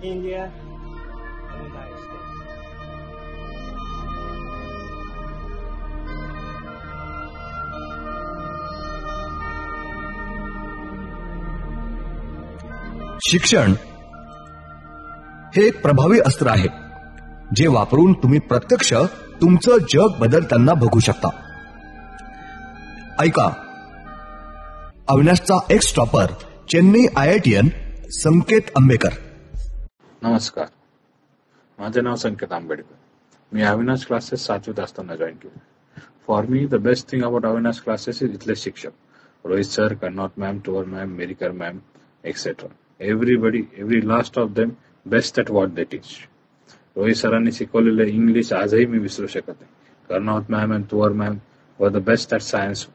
India, and United States. शिक्षण हे एक प्रभावी अस्त्र आहे जे वापरून तुम्ही प्रत्यक्ष तुमचं जग बदलताना बघू शकता. ऐका, अविनाशचा ex topper Chennai IITian Sanket Ambekar. नमस्कार, माझे नाव संकेत आंबेडकर. मी अविनाश क्लासेस 7वीत असताना जॉईन केले. For me the best thing about Avinash classes is इथले शिक्षक. Rohit sir, Kannot ma'am, Tuwar ma'am, Merikar ma'am, etcetera. Everybody, every last of them best at what they teach. Rohit सरांनी शिकवलेले इंग्लिश आजही मी विसरू शकत नाही. Karnot ma'am and Tuwar ma'am were the best at science.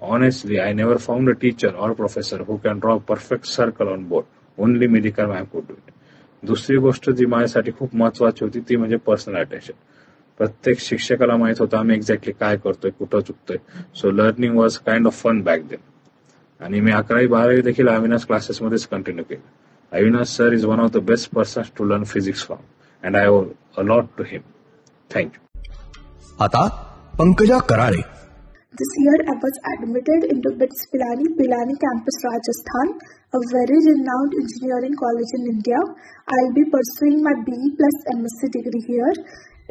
Honestly, I never found a teacher or professor who can draw a perfect circle on board. Only Medikar ma'am could do it. दुसरी गोष्ट जी माझ्यासाठी खूप महत्वाची होती ती म्हणजे पर्सनल अटेन्शन. प्रत्येक शिक्षकाला माहित होतं आम्ही एक्झॅक्टली काय करतोय, कुठं चुकतोय. So learning was kind of fun back then. आणि मी 11वी-12वी देखील अविनाश क्लासेसमध्येच कंटिन्यू केलं. Avinash sir is one of the best persons to learn physics from and I owe a lot to him. Thank you. आता Pankaja Karale. This year I was admitted into BITS Pilani campus Rajasthan, a very renowned engineering college in India. I'll be pursuing my BE plus MSc degree here.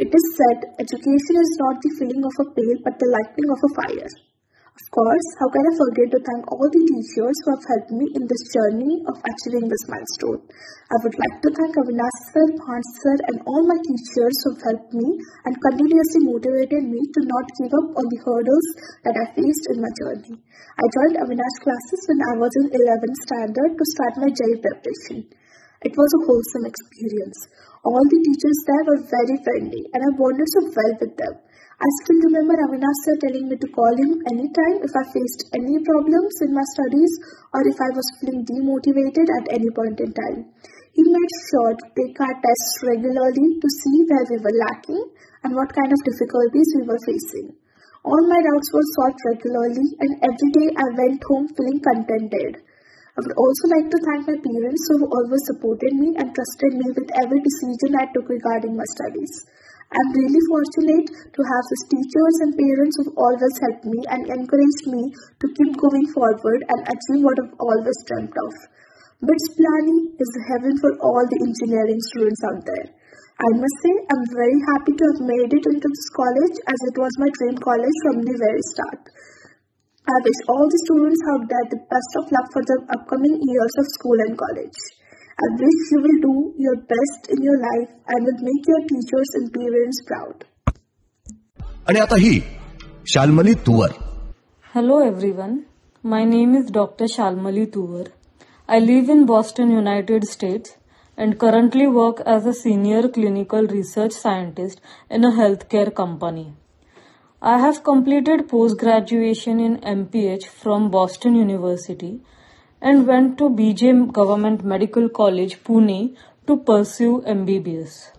It is said education is not the filling of a pail but the lighting of a fire. Of course, how can I forget to thank all the teachers who have helped me in this journey of achieving this milestone. I would like to thank Avinash sir, Bhans sir and all my teachers who have helped me and continuously motivated me to not give up on the hurdles that I faced in my journey. I joined Avinash classes when I was in 11th standard to start my JEE preparation. It was a wholesome experience. All the teachers there were very friendly and I bonded so well with them. I still remember Avinash sir telling me to call him anytime if I faced any problems in my studies or if I was feeling demotivated at any point in time. He made sure to take our tests regularly to see where we were lacking and what kind of difficulties we were facing. All my doubts were solved regularly and every day I went home feeling contented. I would also like to thank my parents who always supported me and trusted me with every decision I took regarding my studies. I am really fortunate to have such teachers and parents who have always helped me and encouraged me to keep going forward and achieve what I've always dreamt of. BITS Pilani is the heaven for all the engineering students out there. I must say I'm very happy to have made it into this college as it was my dream college from the very start. I wish all the students out there the best of luck for the upcoming years of school and college. I wish you will do your best in your life and will make your teachers and parents proud. आणि आता ही शाल्मली तुवर. Hello everyone. My name is Dr. Shalmali Tuvar. I live in Boston, United States and currently work as a senior clinical research scientist in a healthcare company. I have completed post-graduation in MPH from Boston University and went to BJ Government Medical College, Pune to pursue MBBS.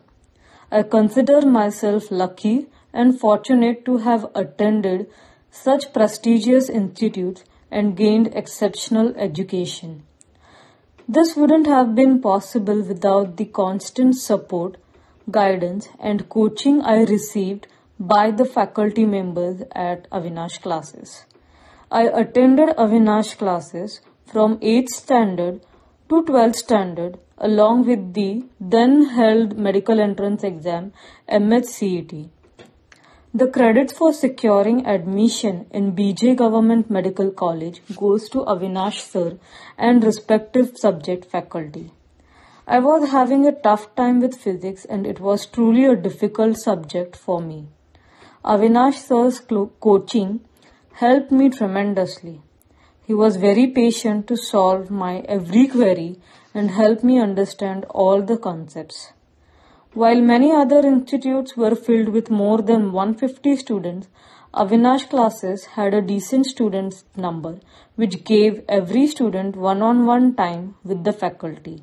I consider myself lucky and fortunate to have attended such prestigious institutes and gained exceptional education. This wouldn't have been possible without the constant support, guidance and coaching I received by the faculty members at Avinash classes. I attended Avinash classes from 8th standard to 12th standard along with the then held medical entrance exam MHCET. The credit for securing admission in BJ Government Medical College goes to Avinash sir and respective subject faculty. I was having a tough time with physics and it was truly a difficult subject for me. Avinash sir's coaching helped me tremendously. He was very patient to solve my every query and help me understand all the concepts. While many other institutes were filled with more than 150 students, Avinash classes had a decent student number which gave every student one-on-one time with the faculty.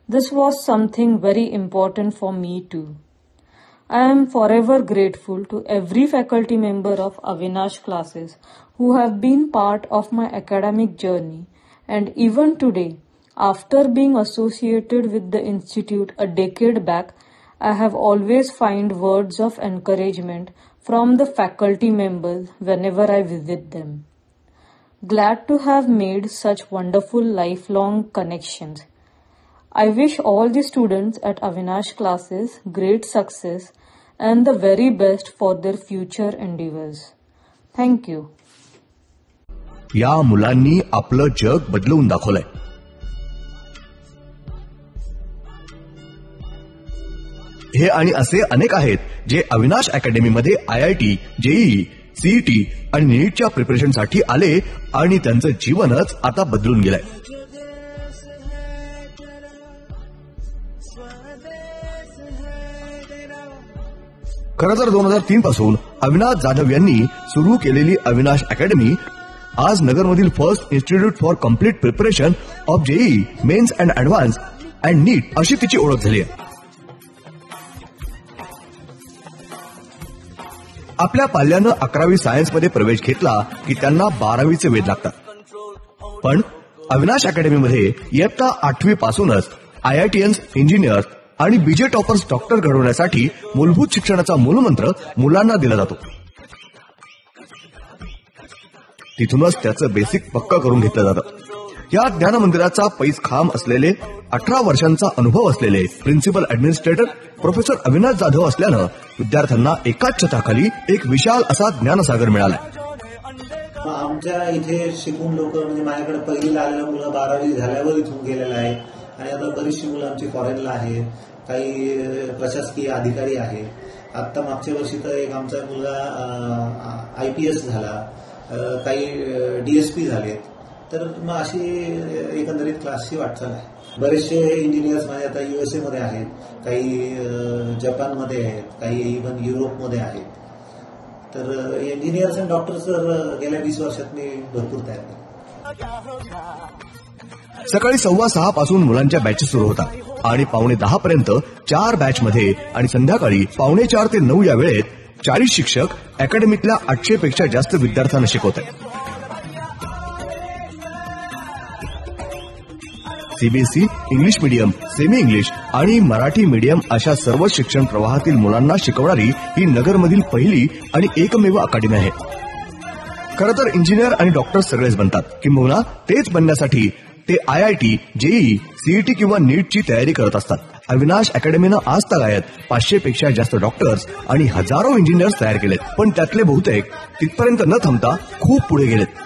This was something very important for me too. I am forever grateful to every faculty member of Avinash classes who have been part of my academic journey, and even today After being associated with the institute a decade back, I have always found words of encouragement from the faculty members whenever I visit them. Glad to have made such wonderful lifelong connections. I wish all the students at Avinash classes great success and the very best for their future endeavors. Thank you. या मुलांनी आपलं जग बदलवून दाखवलंय. हे आणि असे अनेक आहेत जे अविनाश अकॅडमीमध्ये IIT, JEE, CET आणि नीटच्या प्रिपरेशनसाठी आले आणि त्यांचं जीवनच आता बदलून गेलंय. खरं तर 2003 पासून अविनाश जाधव यांनी सुरू केलेली अविनाश अकॅडमी आज नगरमधील first institute for complete preparation of JEE, mains and advance and NEET अशी तिची ओळख झाली आहे. आपल्या पाल्यानं 11वी सायन्समध्ये प्रवेश घेतला की त्यांना 12वीचे वेध लागतात. पण अविनाश अकॅडमीमध्ये इयत्ता 8वी पासूनच IITians, इंजिनियर्स आणि BJ टॉपर्स डॉक्टर घडवण्यासाठी मूलभूत शिक्षणाचा मूलमंत्र मुलांना दिला जातो. तिथूनच त्याचं बेसिक पक्का करून घेतलं जातं. या ज्ञान मंदिराचा पैस खांब असलेले 18 वर्षांचा अनुभव असलेले principal administrator professor Avinash Jadhav असल्यानं विद्यार्थ्यांना एकाच छताखाली एक विशाल असा ज्ञानसागर मिळाला. आमच्या इथे शिकून लोक म्हणजे माझ्याकडे पहिलीला आलेलं मुलं 12वी झाल्यावर इथून गेलेलं आहे आणि आता बरीचशी मुलं आमची फॉरेनला आहेत, काही प्रशासकीय अधिकारी आहेत. आता मागच्या वर्षी तर एक आमचा मुलगा IPS झाला, काही DSP झालेत. तर मग अशी एकंदरीत क्लासची वाटचाल आहे. बरेचसे इंजिनियर्स माझे आता USA मध्ये आहेत, काही जपानमध्ये आहेत, काही इव्हन युरोपमध्ये आहेत. तर इंजिनियर्स आणि डॉक्टर्स तर गेल्या 20 वर्षात मी भरपूर तयार केले. सकाळी 6:15 पासून मुलांच्या बॅचेस सुरू होतात आणि 9:45 पर्यंत 4 बॅचमध्ये आणि संध्याकाळी 4:45 ते 9 या वेळेत 40 शिक्षक अकॅडमीतल्या 800 पेक्षा जास्त विद्यार्थ्यांना शिकवत आहेत. CBSE, English medium, semi English आणि मराठी मीडियम अशा सर्व शिक्षण प्रवाहातील मुलांना शिकवणारी ही नगरमधील पहिली आणि एकमेव अकॅडमी आहे. खरं तर इंजिनियर आणि डॉक्टर सगळेच बनतात, किंबहुना तेच बनण्यासाठी ते IIT, JEE, CET किंवा नीटची तयारी करत असतात. अविनाश अकॅडमीनं आज तागायत 500 पेक्षा जास्त डॉक्टर्स आणि हजारो इंजिनियर्स तयार केलेत. पण त्यातले बहुतेक तिथपर्यंत न थांबता खूप पुढे गेलेत.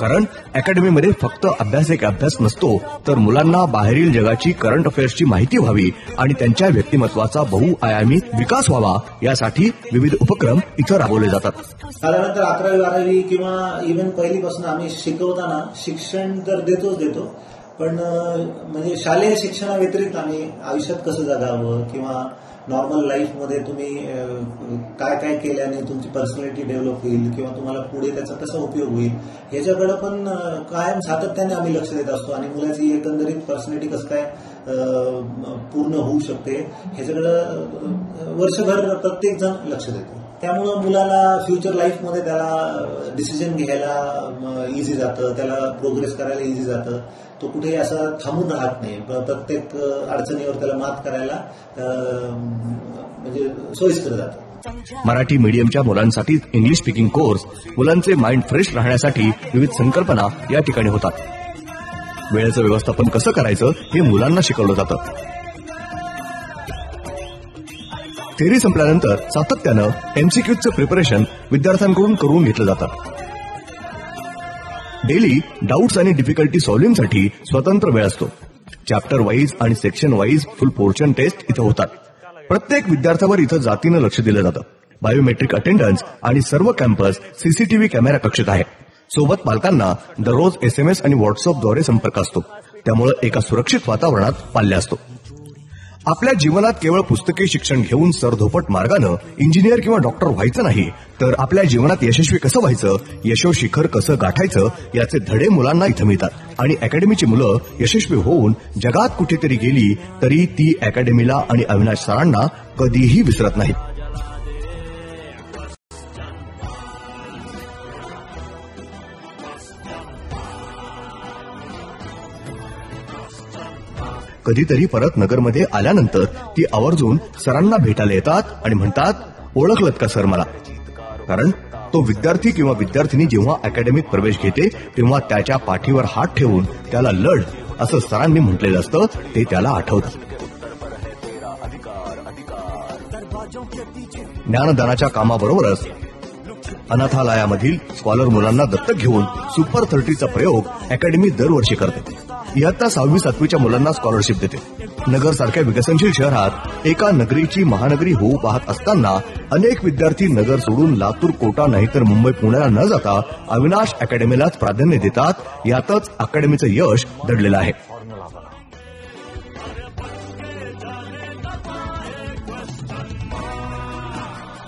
कारण अकॅडमीमध्ये फक्त अभ्यास एक अभ्यास नसतो, तर मुलांना बाहेरील जगाची करंट अफेअर्सची माहिती व्हावी आणि त्यांच्या व्यक्तिमत्वाचा बहुआयामी विकास व्हावा यासाठी विविध उपक्रम इथं राबवले जातात. साधारणतः 11वी 12वी किंवा इव्हन पहिलीपासून आम्ही शिकवताना शिक्षण तर देतो, पण म्हणजे शालेय शिक्षणाव्यतिरिक्त आम्ही आयुष्यात कसं जगावं किंवा नॉर्मल लाईफमध्ये तुम्ही काय काय केल्याने तुमची पर्सनॅलिटी डेव्हलप होईल किंवा तुम्हाला पुढे त्याचा कसा उपयोग होईल ह्याच्याकडे पण कायम सातत्याने आम्ही लक्ष देत असतो. आणि मुलाची एकंदरीत पर्सनॅलिटी कसं काय पूर्ण होऊ शकते ह्याच्याकडे वर्षभर प्रत्येक जण लक्ष देतो. त्यामुळं मुलाला फ्युचर लाईफमध्ये त्याला डिसिजन घ्यायला इझी जातं, त्याला प्रोग्रेस करायला इझी जातं. तो कुठेही असा थांबून राहत नाही, प्रत्येक अडचणीवर त्याला मात करायला म्हणजे सोयीस्कर जातं. मराठी मीडियमच्या मुलांसाठी इंग्लिश स्पीकिंग कोर्स, मुलांचे माइंड फ्रेश राहण्यासाठी विविध संकल्पना या ठिकाणी होतात. वेळेचं व्यवस्थापन कसं करायचं हे मुलांना शिकवलं जातं. थेअरी संपल्यानंतर सातत्यानं MCQचं प्रिपरेशन विद्यार्थ्यांकडून करून घेतलं जातं. डेली डाऊट्स आणि डिफिकल्टी सॉल्व्हिंगसाठी स्वतंत्र वेळ असतो. चॅप्टर वाईज आणि section wise full portion test इथं होतात. प्रत्येक विद्यार्थ्यावर इथं जातीनं लक्ष दिलं जातं. बायोमेट्रिक अटेंडन्स आणि सर्व कॅम्पस CCTV कॅमेरा कक्षेत आहे. सोबत पालकांना दररोज SMS आणि व्हॉट्सअपद्वारे संपर्क असतो. त्यामुळे एका सुरक्षित वातावरणात पाल्य असतो. आपल्या जीवनात केवळ पुस्तकी शिक्षण घेऊन सरधोपट मार्गानं इंजिनियर किंवा डॉक्टर व्हायचं नाही, तर आपल्या जीवनात यशस्वी कसं व्हायचं, यशोशिखर कसं गाठायचं याचे धडे मुलांना इथं मिळतात. आणि अकॅडमीची मुलं यशस्वी होऊन जगात कुठेतरी गेली तरी ती अकॅडमीला आणि अविनाश सरांना कधीही विसरत नाहीत. कधीतरी परत नगरमध्ये आल्यानंतर ती आवर्जून सरांना भेटायला येतात आणि म्हणतात, ओळखलत का सर मला? कारण तो विद्यार्थी किंवा विद्यार्थिनी जेव्हा अकॅडमीत प्रवेश घेते तेव्हा त्याच्या पाठीवर हात ठेवून त्याला लढ असं सरांनी म्हटलेलं असतं, ते त्याला आठवतं. ज्ञानदानाच्या कामाबरोबरच अनाथालयामधील स्कॉलर मुलांना दत्तक घेऊन सुपर 30चा प्रयोग अकॅडमी दरवर्षी करते. इयत्ता 6वी-7वीच्या मुलांना स्कॉलरशिप देते. नगरसारख्या विकसनशील शहरात एका नगरीची महानगरी होऊ पाहत असताना अनेक विद्यार्थी नगर सोडून लातूर, कोटा नाहीतर मुंबई, पुण्याला न जाता अविनाश अकॅडमीलाच प्राधान्य देतात. यातच अकॅडमीचं यश दडलेलं आहे.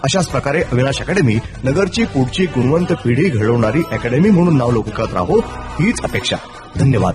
अशाच प्रकारे अविनाश अकॅडमी नगरची पुढची गुणवंत पिढी घडवणारी अकॅडमी म्हणून नाव लौकिकात राहो हीच अपेक्षा. धन्यवाद.